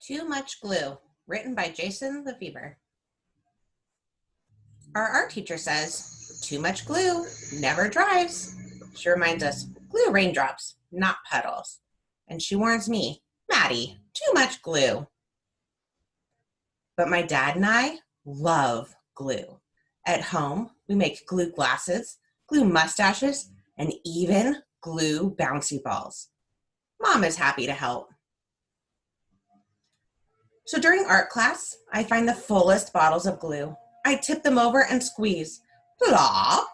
Too Much Glue, written by Jason Lefebvre. Our art teacher says, too much glue never dries. She reminds us, glue raindrops, not puddles. And she warns me, Maddie, too much glue. But my dad and I love glue. At home, we make glue glasses, glue mustaches, and even glue bouncy balls. Mom is happy to help. So during art class, I find the fullest bottles of glue. I tip them over and squeeze. Plop!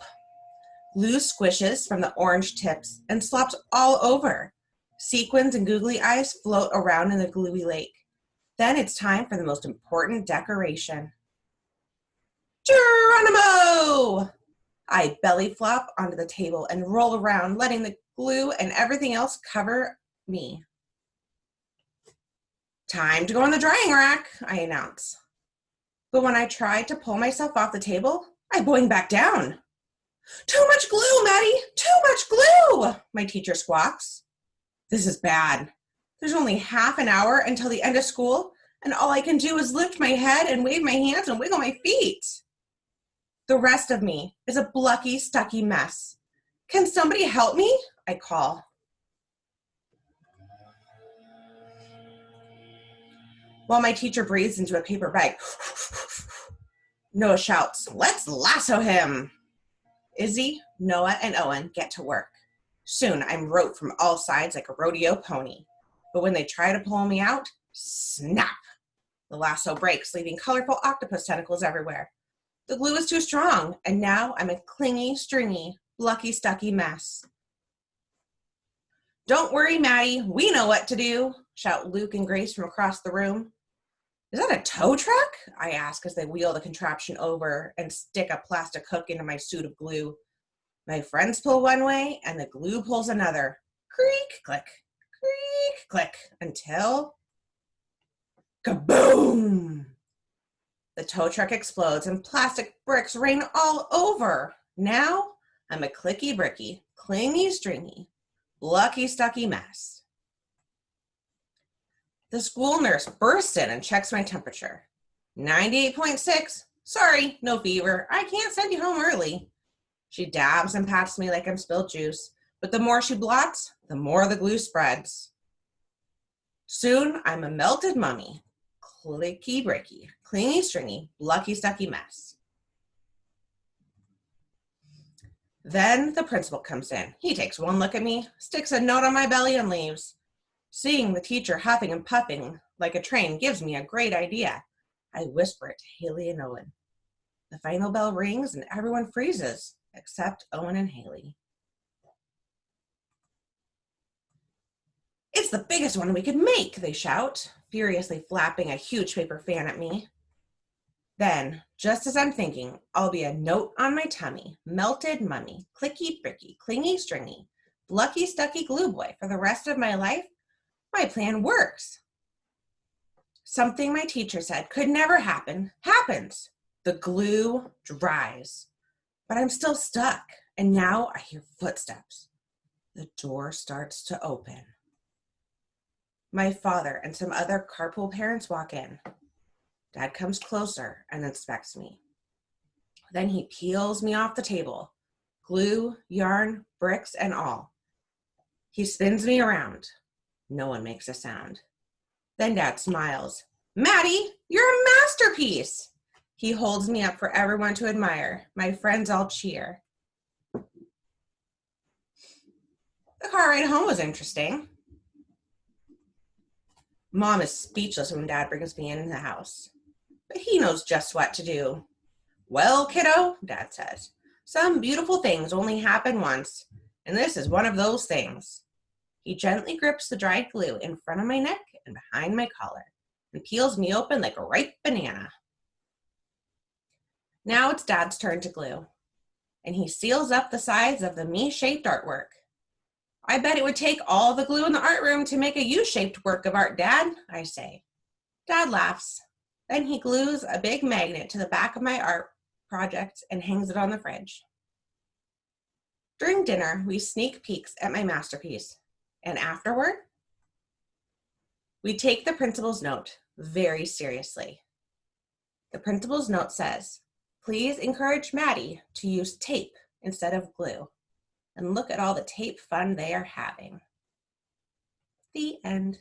Glue squishes from the orange tips and slops all over. Sequins and googly eyes float around in the gluey lake. Then it's time for the most important decoration. Geronimo! I belly flop onto the table and roll around, letting the glue and everything else cover me. Time to go on the drying rack, I announce. But when I try to pull myself off the table, I boing back down. Too much glue, Maddie! Too much glue! My teacher squawks. This is bad. There's only half an hour until the end of school, and all I can do is lift my head and wave my hands and wiggle my feet. The rest of me is a blucky, stucky mess. Can somebody help me? I call. While my teacher breathes into a paper bag, Noah shouts, "Let's lasso him!" Izzy, Noah, and Owen get to work. Soon I'm roped from all sides like a rodeo pony. But when they try to pull me out, snap! The lasso breaks, leaving colorful octopus tentacles everywhere. The glue is too strong, and now I'm a clingy, stringy, blucky, stucky mess. Don't worry, Maddie, we know what to do, shout Luke and Grace from across the room. Is that a tow truck? I ask as they wheel the contraption over and stick a plastic hook into my suit of glue. My friends pull one way and the glue pulls another. Creak, click, creak, click, until kaboom! The tow truck explodes and plastic bricks rain all over. Now I'm a clicky bricky, clingy stringy, blucky stucky mess. The school nurse bursts in and checks my temperature. 98.6. Sorry, no fever. I can't send you home early. She dabs and pats me like I'm spilled juice, but the more she blots, the more the glue spreads. Soon I'm a melted mummy, clicky bricky, clingy stringy, blucky stucky mess. Then the principal comes in. He takes one look at me, sticks a note on my belly, and leaves. Seeing the teacher huffing and puffing like a train gives me a great idea. I whisper it to Haley and Owen. The final bell rings and everyone freezes, except Owen and Haley. It's the biggest one we could make, they shout, furiously flapping a huge paper fan at me. Then, just as I'm thinking, I'll be a note on my tummy, melted mummy, clicky bricky, clingy stringy, blucky stucky glue boy for the rest of my life. My plan works. Something my teacher said could never happen, happens. The glue dries. But I'm still stuck, and now I hear footsteps. The door starts to open. My father and some other carpool parents walk in. Dad comes closer and inspects me. Then he peels me off the table, glue, yarn, bricks, and all. He spins me around. No one makes a sound. Then Dad smiles. Maddie, you're a masterpiece. He holds me up for everyone to admire. My friends all cheer. The car ride home was interesting. Mom is speechless when Dad brings me in the house, but he knows just what to do. Well, kiddo, Dad says, some beautiful things only happen once, and this is one of those things. He gently grips the dried glue in front of my neck and behind my collar and peels me open like a ripe banana. Now it's Dad's turn to glue, and he seals up the sides of the me-shaped artwork. I bet it would take all the glue in the art room to make a U-shaped work of art, Dad, I say. Dad laughs. Then he glues a big magnet to the back of my art project and hangs it on the fridge. During dinner, we sneak peeks at my masterpiece. And afterward, We take the principal's note very seriously. The principal's note says, please encourage Maddie to use tape instead of glue. And look at all the tape fun they are having. The end.